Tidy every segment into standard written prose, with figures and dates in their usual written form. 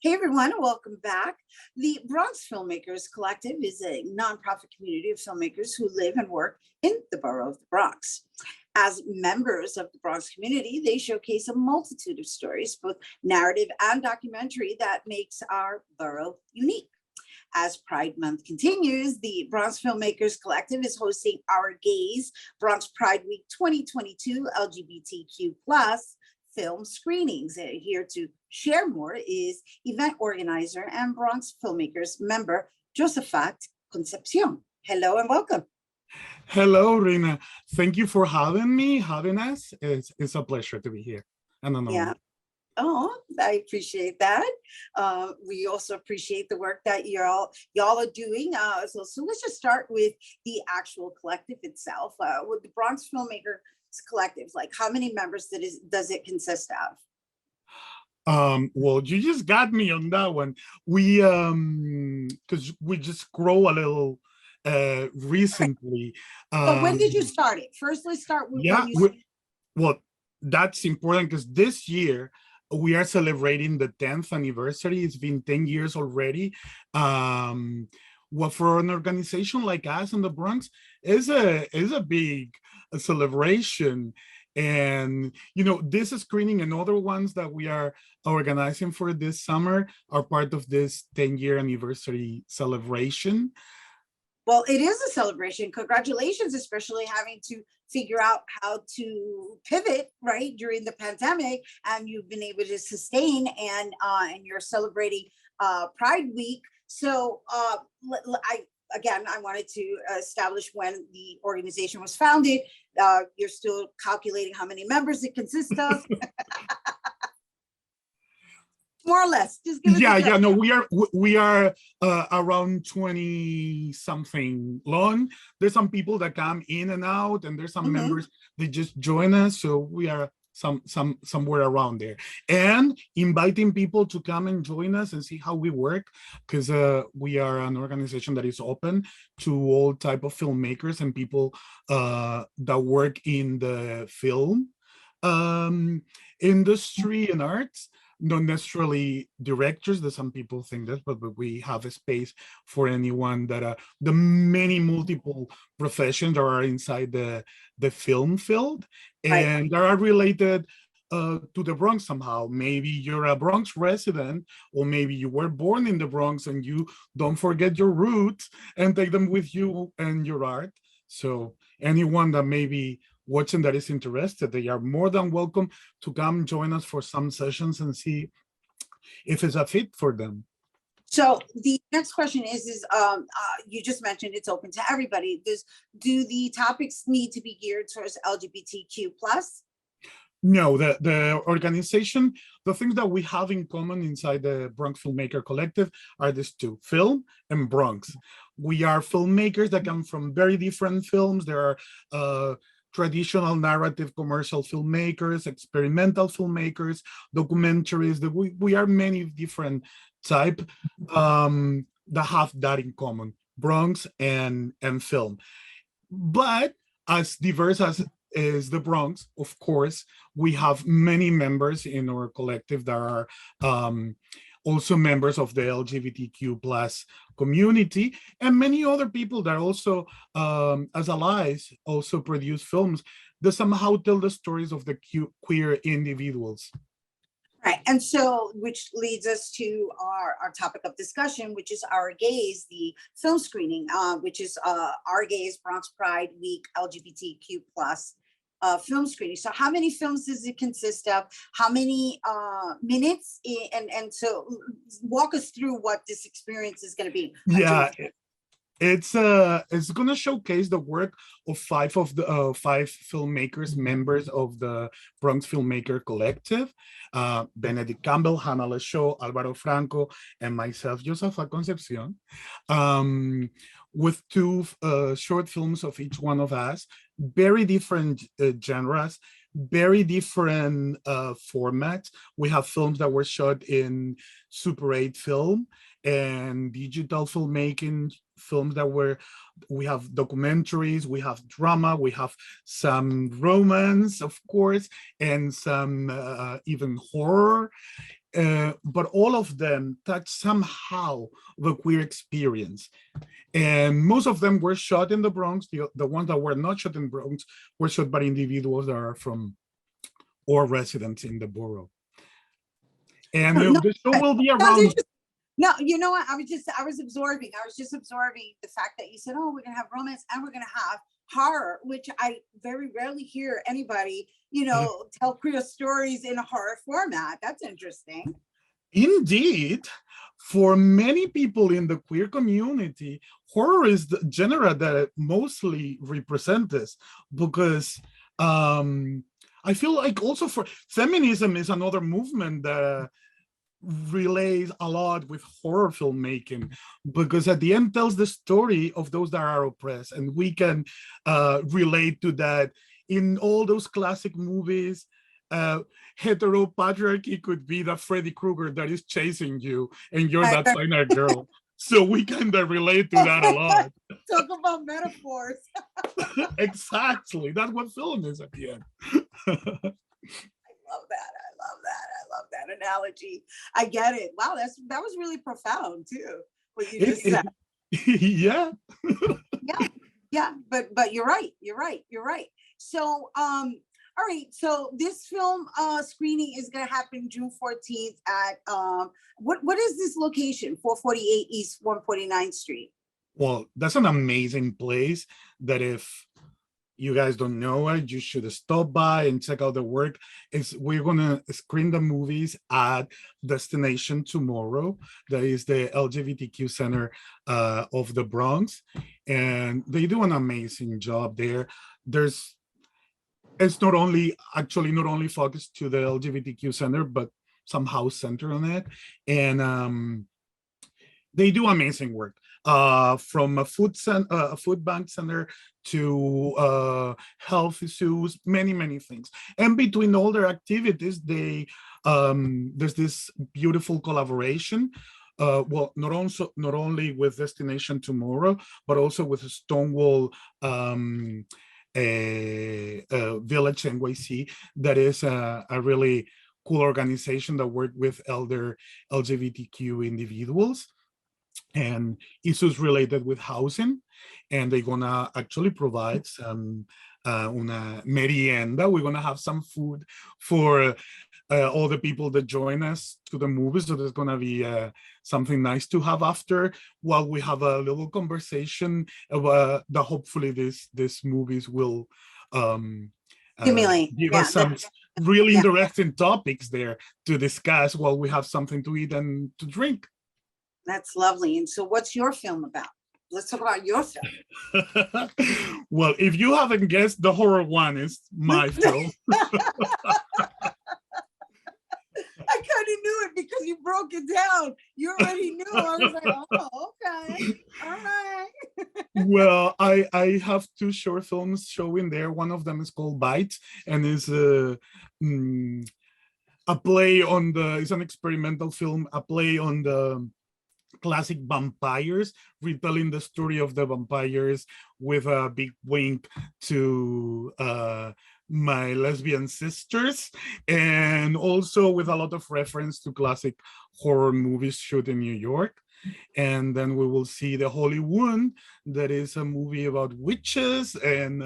Hey everyone, welcome back. The Bronx Filmmakers Collective is a nonprofit community of filmmakers who live and work in the borough of the Bronx. As members of the Bronx community, they showcase a multitude of stories, both narrative and documentary, that makes our borough unique. As Pride Month continues, the Bronx Filmmakers Collective is hosting Our Gaze Bronx Pride Week 2022 LGBTQ plus film screenings. Here to share more is event organizer and Bronx Filmmakers member, Josafat Concepcion. Hello and welcome. Hello, Rhina. Thank you for having us. It's a pleasure to be here. Yeah. Oh, I appreciate that. We also appreciate the work that y'all are doing. So let's just start with the actual collective itself. With the Bronx Filmmakers Collective, like how many members does it consist of? Well, you just got me on that one. We because we just grow a little recently. But when did you start it? First, let's start with when you well, that's important because this year we are celebrating the 10th anniversary. It's been 10 years already. Well, for an organization like us in the Bronx, is a big celebration. And you know, this screening and other ones that we are organizing for this summer are part of this 10-year anniversary celebration. Well, it is a celebration. Congratulations, especially having to figure out how to pivot right during the pandemic, and you've been able to sustain, and you're celebrating Pride Week. So I wanted to establish when the organization was founded. You're still calculating how many members it consists of. More or less, just give us no, we are around 20 something long. There's some people that come in and out, and there's some members that just join us, so we are somewhere around there, and inviting people to come and join us and see how we work, because we are an organization that is open to all type of filmmakers and people that work in the film industry and arts. Not necessarily directors, that some people think that, but we have a space for anyone that the many multiple professions that are inside the film field, and that are related to the Bronx somehow. Maybe you're a Bronx resident, or maybe you were born in the Bronx and you don't forget your roots and take them with you and your art. So anyone that maybe watching that is interested, they are more than welcome to come join us for some sessions and see if it's a fit for them. So the next question is you just mentioned it's open to everybody. Do the topics need to be geared towards LGBTQ plus? No, the organization, the things that we have in common inside the Bronx Filmmaker Collective are these two: film and Bronx. We are filmmakers that come from very different films. There are traditional narrative commercial filmmakers, experimental filmmakers, documentaries. We are many different type that have that in common: Bronx and film. But as diverse as is the Bronx, of course, we have many members in our collective that are also members of the LGBTQ plus community, and many other people that also, as allies, also produce films that somehow tell the stories of the queer individuals. Right, and so which leads us to our topic of discussion, which is Our Gaze, the film screening, which is Our Gaze Bronx Pride Week LGBTQ plus film screening. So how many films does it consist of? How many minutes? And so walk us through what this experience is going to be. Yeah, it's going to showcase the work of five filmmakers, members of the Bronx Filmmaker Collective, Benedict Campbell, Hannah Leshaw, Alvaro Franco, and myself, Josafat Concepcion, with two short films of each one of us, very different genres, very different formats. We have films that were shot in Super 8 film and digital filmmaking, films that we have documentaries, we have drama, we have some romance, of course, and some even horror. but all of them touch somehow the queer experience. And most of them were shot in the Bronx. The ones that were not shot in Bronx were shot by individuals that are from or residents in the borough. And No, the show will be no, around. no, you know what? I was just absorbing the fact that you said, oh, we're gonna have romance and we're gonna have horror, which I very rarely hear anybody, tell queer stories in a horror format. That's interesting. Indeed, for many people in the queer community, horror is the genre that mostly represents this, because I feel like also for feminism is another movement that relates a lot with horror filmmaking, because at the end tells the story of those that are oppressed, and we can relate to that in all those classic movies. Heteropatriarchy could be the Freddy Krueger that is chasing you and you're that final girl. So we kind of relate to that a lot. Talk about metaphors. Exactly. That's what film is at the end. I love that analogy. I get it. Wow, that was really profound too, what you just said. Yeah. Yeah, but you're right. So all right, so this film screening is going to happen June 14th at what is this location? 448 East 149th Street. Well, that's an amazing place that if you guys don't know it, you should stop by and check out the work. We're gonna screen the movies at Destination Tomorrow. That is the LGBTQ Center of the Bronx, and they do an amazing job there. It's not only focused to the LGBTQ Center, but somehow center on it, and they do amazing work. From a food bank center to health issues, many things. And between all their activities, there's this beautiful collaboration. Well, not only with Destination Tomorrow, but also with Stonewall Village NYC, that is a really cool organization that work with elder LGBTQ individuals and issues related with housing, and they're gonna actually provide some una merienda. We're gonna have some food for all the people that join us to the movie, so there's gonna be something nice to have after, while we have a little conversation about that hopefully these movies will give us some really interesting topics there to discuss while we have something to eat and to drink. That's lovely. And so what's your film about? Let's talk about your film. Well, if you haven't guessed, the horror one is my film. I kind of knew it because you broke it down. You already knew. I was like, oh, okay. All right. Well, I have two short films showing there. One of them is called Bites, and is a play on it's an experimental film, a play on the classic vampires, retelling the story of the vampires with a big wink to my lesbian sisters, and also with a lot of reference to classic horror movies shot in New York. And then we will see The Holy Wound, that is a movie about witches, and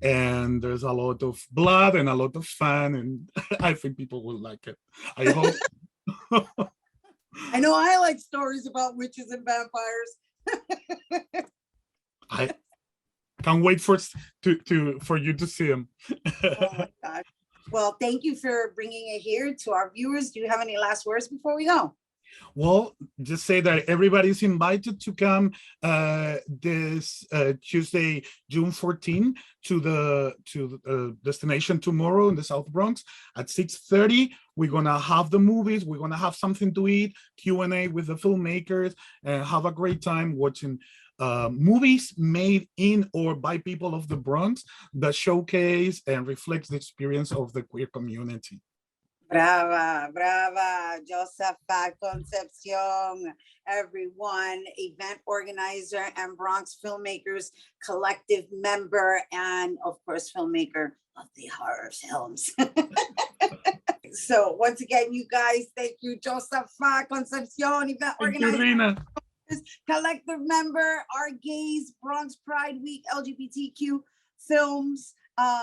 there's a lot of blood and a lot of fun, and I think people will like it. I hope. I know I like stories about witches and vampires. I can't wait for you to see them. Oh my God. Well, thank you for bringing it here to our viewers. Do you have any last words before we go? Well, just say that everybody's invited to come this Tuesday, June 14, to the Destination Tomorrow in the South Bronx at 6:30. We're gonna have the movies. We're gonna have something to eat, Q&A with the filmmakers, and have a great time watching movies made in or by people of the Bronx that showcase and reflects the experience of the queer community. Brava, Josafat Concepcion, everyone, event organizer and Bronx Filmmakers Collective member, and of course, filmmaker of the horror films. So once again, you guys, thank you, Josafat Concepcion, event Thank you, organizer, Rhina. collective member, our gays, Bronx Pride Week, LGBTQ films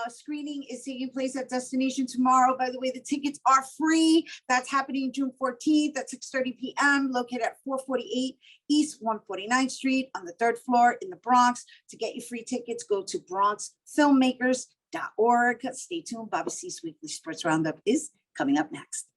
screening is taking place at Destination tomorrow. By the way, the tickets are free. That's happening June 14th at 6:30 p.m. located at 448 East 149th Street on the 3rd floor in the Bronx. To get your free tickets, go to BronxFilmmakers.org. Stay tuned. Bobby C's Weekly Sports Roundup is coming up next.